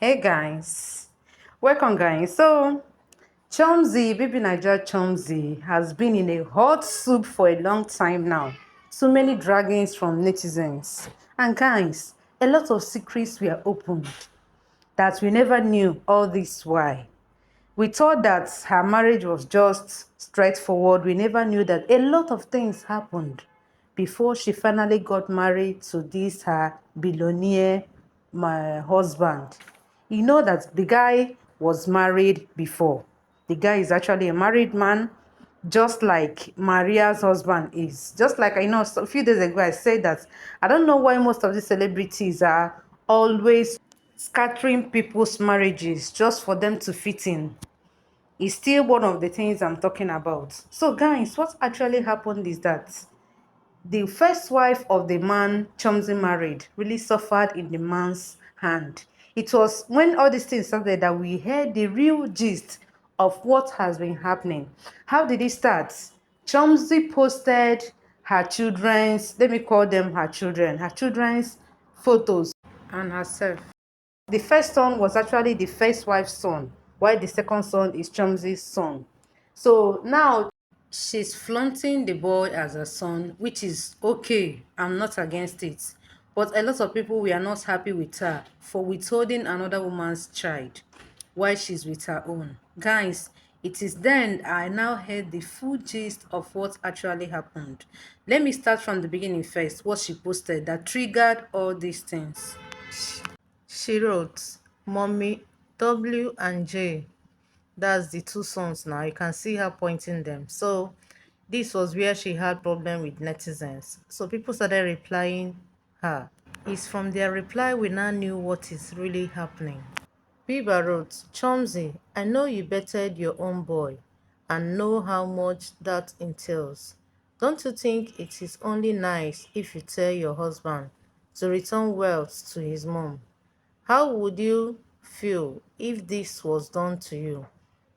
Hey guys, welcome guys. So Chomzy, Baby Naija Chomzy has been in a hot soup for a long time now. So many draggings from netizens. And guys, a lot of secrets were opened that we never knew all this why. We thought that her marriage was just straightforward. We never knew that a lot of things happened before she finally got married to this her billionaire my husband. You know that the guy was married before. The guy is actually a married man, just like Maria's husband is. Just like I know a few days ago I said that I don't know why most of the celebrities are always scattering people's marriages just for them to fit in. Is still one of the things I'm talking about. So, guys, what actually happened is that the first wife of the man Chomzy married really suffered in the man's hand. It was when all these things started that we heard the real gist of what has been happening. How did it start? Chomzy posted her children's, let me call them her children's photos and herself. The first son was actually the first wife's son, while the second son is Chomzy's son. So now she's flaunting the boy as a son, which is okay. I'm not against it. But a lot of people were not happy with her for withholding another woman's child while she's with her own. Guys, it is then I now heard the full gist of what actually happened. Let me start from the beginning first, what she posted that triggered all these things. She wrote, Mommy W and J. That's the two sons now. You can see her pointing them. So this was where she had problem with netizens. So people started replying her. It's from their reply we now knew what is really happening. Biba wrote, Chomzy, I know you bettered your own boy and know how much that entails. Don't you think it is only nice if you tell your husband to return wealth to his mom? How would you feel if this was done to you?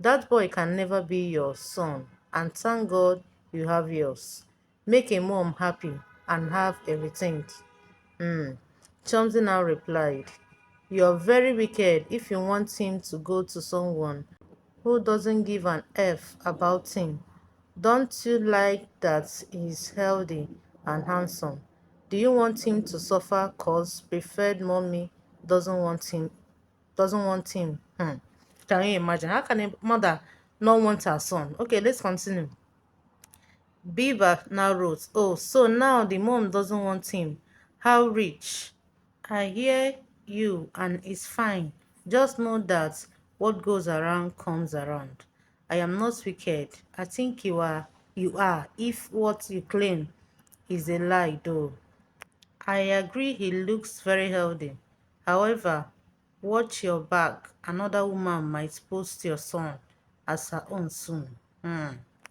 That boy can never be your son, and thank God you have yours. Make a mom happy and have everything. Chomsy now replied, You're very wicked if you want him to go to someone who doesn't give an F about him. Don't you like that he's healthy and handsome? Do you want him to suffer cause preferred mommy doesn't want him doesn't want him? Can you imagine? How can a mother not want her son? Okay, let's continue. Bieber now wrote, Oh, so now the mom doesn't want him. How rich? I hear you and it's fine. Just know that what goes around comes around. I am not wicked. I think you are if what you claim is a lie though. I agree he looks very healthy. However, watch your back. Another woman might post your son as her own soon.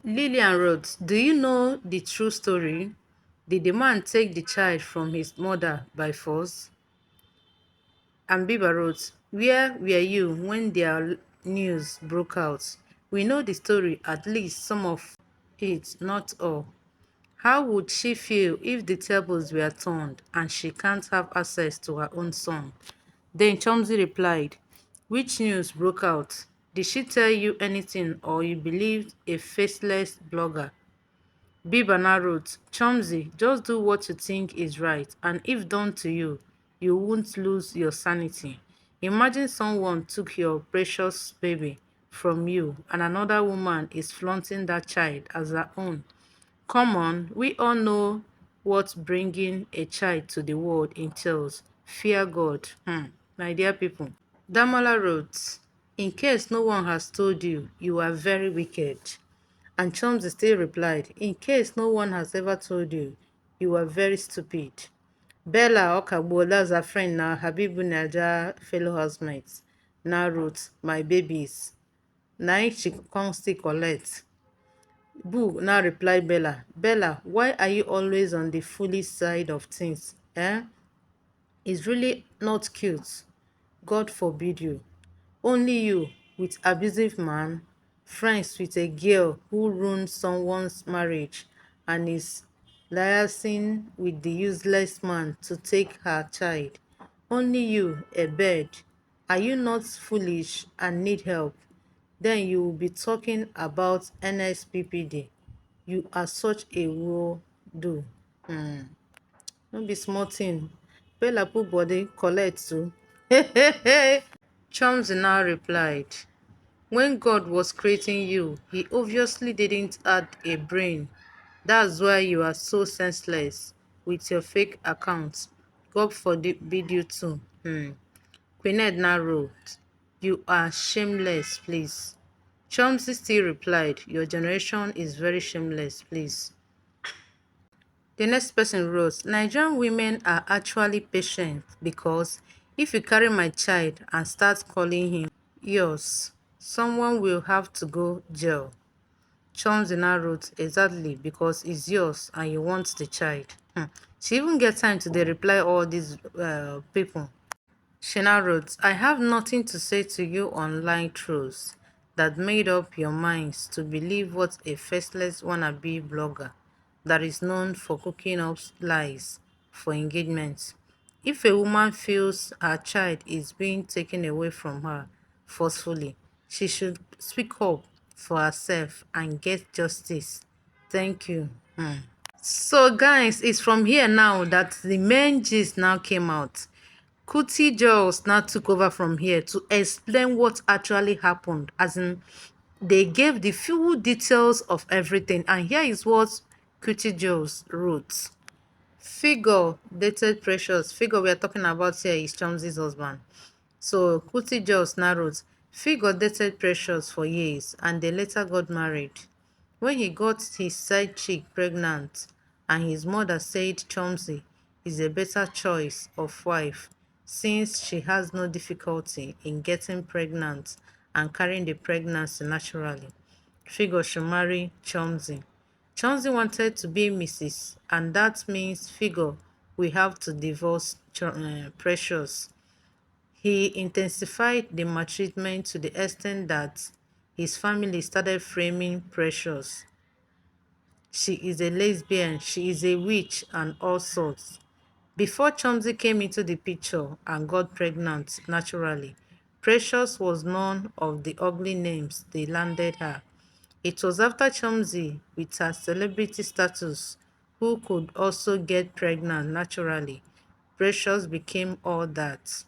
Lillian wrote, Do you know the true story? Did the man take the child from his mother by force? And Biba wrote, Where were you when their news broke out? We know the story, at least some of it, not all. How would she feel if the tables were turned and she can't have access to her own son? Then Chomsy replied, Which news broke out? Did she tell you anything or you believed a faceless blogger? Bibana wrote, Chomsy, just do what you think is right, and if done to you, you won't lose your sanity. Imagine someone took your precious baby from you and another woman is flaunting that child as her own. Come on, we all know what bringing a child to the world entails. Fear God. My dear people. Damola wrote, In case no one has told you, you are very wicked. And Chomsy still replied, In case no one has ever told you, you are very stupid. Bella Okagbo, that's her friend now, Habibu Naja fellow housemates, now wrote, My babies. Now she can't still collect. Boo now replied Bella, Bella, why are you always on the foolish side of things? Eh? It's really not cute. God forbid you. Only you, with abusive man, friends with a girl who ruined someone's marriage and is liaising with the useless man to take her child. Only you, a bird, Are you not foolish and need help? Then you will be talking about NSPPD. You are such a woe do. No be small thing. Bella put body collect too. Chomsy now replied, when God was creating you, he obviously didn't add a brain. That's why you are so senseless with your fake accounts. God forbid you too. Queen Edna wrote, you are shameless, please. Chomsy still replied, your generation is very shameless, please. The next person wrote, Nigerian women are actually patient because if you carry my child and start calling him yours, someone will have to go jail. Chomsy now wrote, exactly, because it's yours and you want the child. She even get time to dey reply all these people. She now wrote, I have nothing to say to you online trolls that made up your minds to believe what a faceless wannabe blogger that is known for cooking up lies for engagement. If a woman feels her child is being taken away from her forcefully, she should speak up for herself and get justice. Thank you. So guys, it's from here now that the main gist now came out. Kuti Girls now took over from here to explain what actually happened. As in, they gave the full details of everything. And here is what Kuti Girls wrote. Figure dated Precious. Figure we are talking about here is Chomsy's husband. So Kuti Girls now wrote, Figure dated Precious for years and they later got married. When he got his side chick pregnant and his mother said Chomsy is a better choice of wife since she has no difficulty in getting pregnant and carrying the pregnancy naturally. Figure should marry Chomsy. Chomsy wanted to be Mrs. and that means Figure we have to divorce Precious. He intensified the maltreatment to the extent that his family started framing Precious. She is a lesbian, she is a witch, and all sorts. Before Chomsy came into the picture and got pregnant naturally, Precious was none of the ugly names they landed her. It was after Chomsy, with her celebrity status, who could also get pregnant naturally, Precious became all that.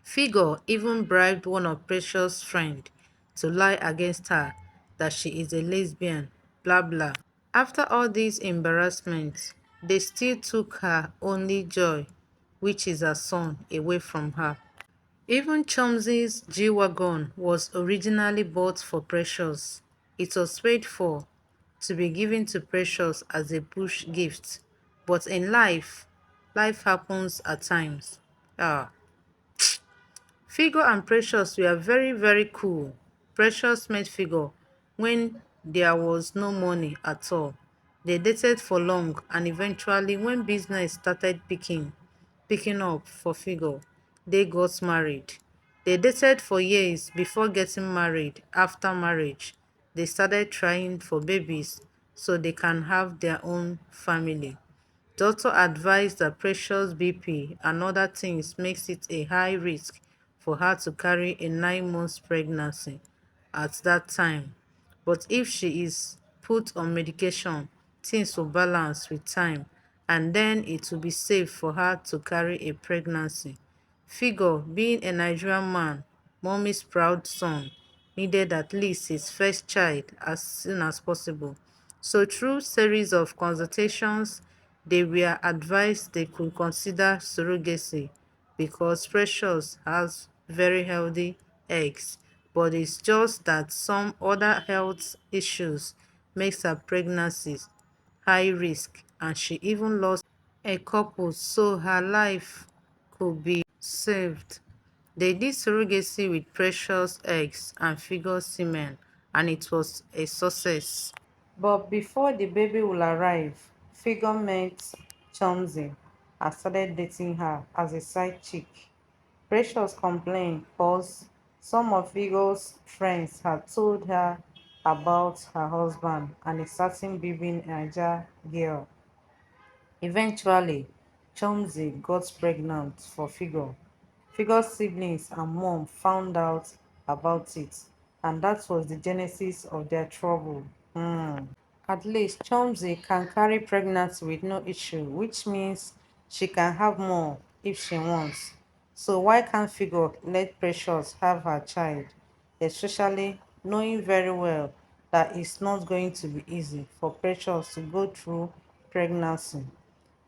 Figure even bribed one of Precious' friends to lie against her that she is a lesbian, blah blah. After all these embarrassments, they still took her only joy, which is her son, away from her. Even Chomsy's G-Wagon was originally bought for Precious. It was paid for to be given to Precious as a push gift. But in life, life happens at times. Ah. Figure and Precious were very, very cool. Precious met Figure when there was no money at all. They dated for long and eventually when business started picking up for Figure, they got married. They dated for years before getting married. After marriage, they started trying for babies so they can have their own family. Doctor advised that Precious BP and other things makes it a high risk for her to carry a 9 months pregnancy at that time. But if she is put on medication, things will balance with time and then it will be safe for her to carry a pregnancy. Figure, being a Nigerian man, mommy's proud son, needed at least his first child as soon as possible. So through series of consultations, they were advised they could consider surrogacy because Precious has very healthy eggs, but it's just that some other health issues makes her pregnancies high risk and she even lost a couple so her life could be saved. They did surrogacy with Precious eggs and Figure semen and it was a success. But before the baby will arrive, Figure met Chomsy and started dating her as a side chick. Precious complained because some of Figure's friends had told her about her husband and a certain baby Naija girl. Eventually, Chomsy got pregnant for Figure. Figure's siblings and mom found out about it, and that was the genesis of their trouble. At least Chomsy can carry pregnancy with no issue, which means she can have more if she wants. So why can't Figure let Precious have her child, especially knowing very well that it's not going to be easy for Precious to go through pregnancy?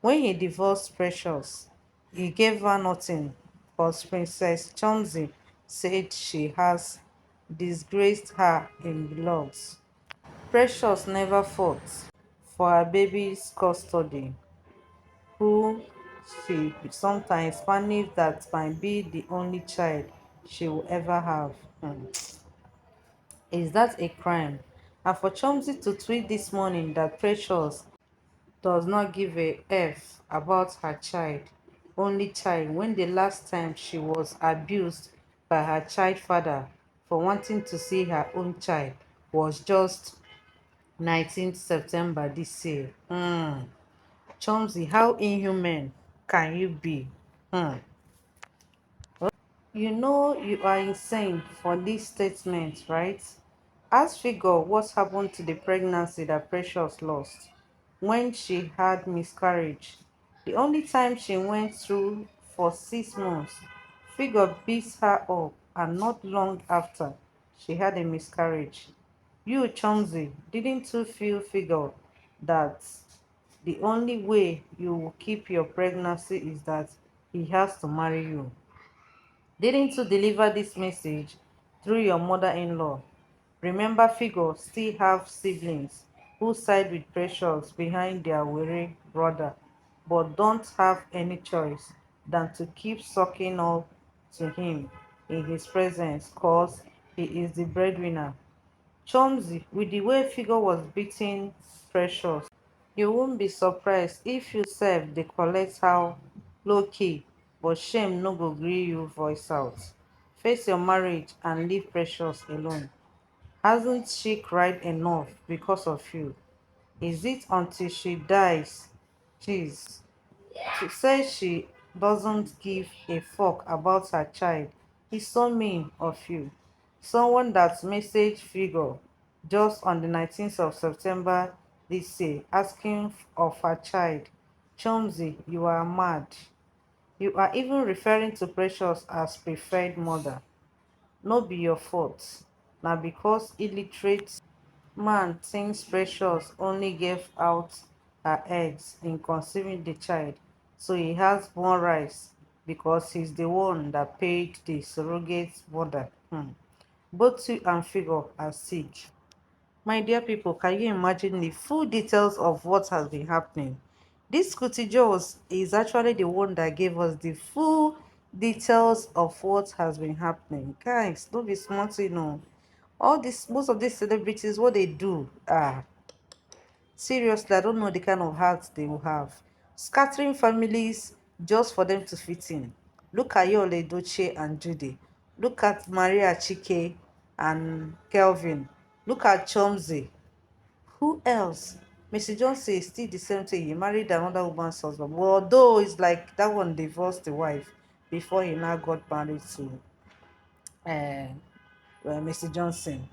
When he divorced Precious, he gave her nothing, but Princess Chomsy said she has disgraced her in looks. Precious never fought for her baby's custody, who she sometimes panicked that might be the only child she will ever have. Is that a crime? And for Chomsy to tweet this morning that Precious does not give a F about her child, only child, when the last time she was abused by her child father for wanting to see her own child was just 19th September this year. Chomsy, how inhuman can you be? Hmm. You know you are insane for this statement, right? Ask Figure what happened to the pregnancy that Precious lost when she had miscarriage. The only time she went through for 6 months, Figure beat her up, and not long after, she had a miscarriage. You, Chomsy, didn't you feel Figure that the only way you will keep your pregnancy is that he has to marry you? Didn't you deliver this message through your mother-in-law? Remember, Figure still have siblings who side with Precious behind their weary brother, but don't have any choice than to keep sucking up to him in his presence cause he is the breadwinner. Chomsy, with the way Figure was beating Precious, you won't be surprised if you sef dey collect how low-key, but shame no go gree you voice out. Face your marriage and leave Precious alone. Hasn't she cried enough because of you? Is it until she dies? Jeez. She says she doesn't give a fuck about her child. It's so mean of you. Someone that message Figure just on the 19th of September this year asking of her child. Chomsy, you are mad. You are even referring to Precious as preferred mother. No be your fault. Now because illiterate man thinks Precious only gave out her eggs in conceiving the child, so he has more rights because he's the one that paid the surrogate mother. Both you and Figure are sick. My dear people, can you imagine the full details of what has been happening? This Kuti Jones is actually the one that gave us the full details of what has been happening. Guys, don't be smart, you know. All this, most of these celebrities, what they do, seriously, I don't know the kind of heart they will have. Scattering families just for them to fit in. Look at Yole Doche and Judy. Look at Maria Chike and Kelvin. Look at Chomsey. Who else? Mr. Johnson is still the same thing. He married another woman's husband. Well, although it's like that one divorced the wife before he now got married to Mr. Johnson.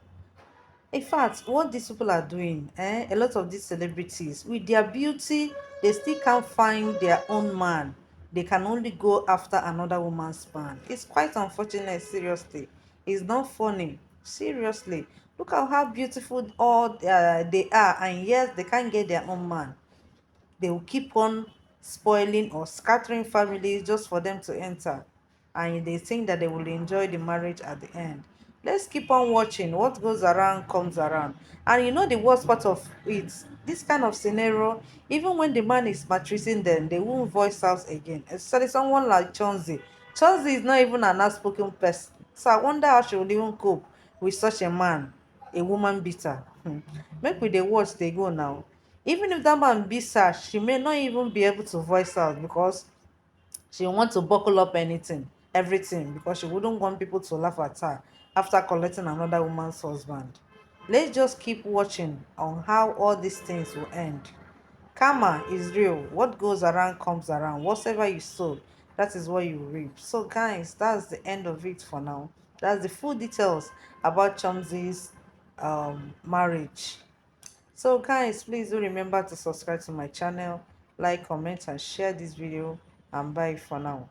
In fact, what these people are doing, a lot of these celebrities, with their beauty, they still can't find their own man. They can only go after another woman's man. It's quite unfortunate, seriously. It's not funny. Seriously. Look at how beautiful all they are, and yes, they can't get their own man. They will keep on spoiling or scattering families just for them to enter, and they think that they will enjoy the marriage at the end. Let's keep on watching. What goes around comes around. And you know the worst part of it, this kind of scenario, even when the man is maltreating them, they won't voice out again, especially someone like Chauncey. Chauncey is not even an outspoken person, so I wonder how she will even cope with such a man, a woman beater. Make we dey watch dey go now. Even if that man beats her, she may not even be able to voice out because she want to buckle up everything, because she wouldn't want people to laugh at her after collecting another woman's husband. Let's just keep watching on how all these things will end. Karma is real. What goes around comes around. Whatever you sow, that is what you reap. So guys, that's the end of it for now. That's the full details about Chomzi's marriage. So guys, please do remember to subscribe to my channel, like, comment and share this video, and bye for now.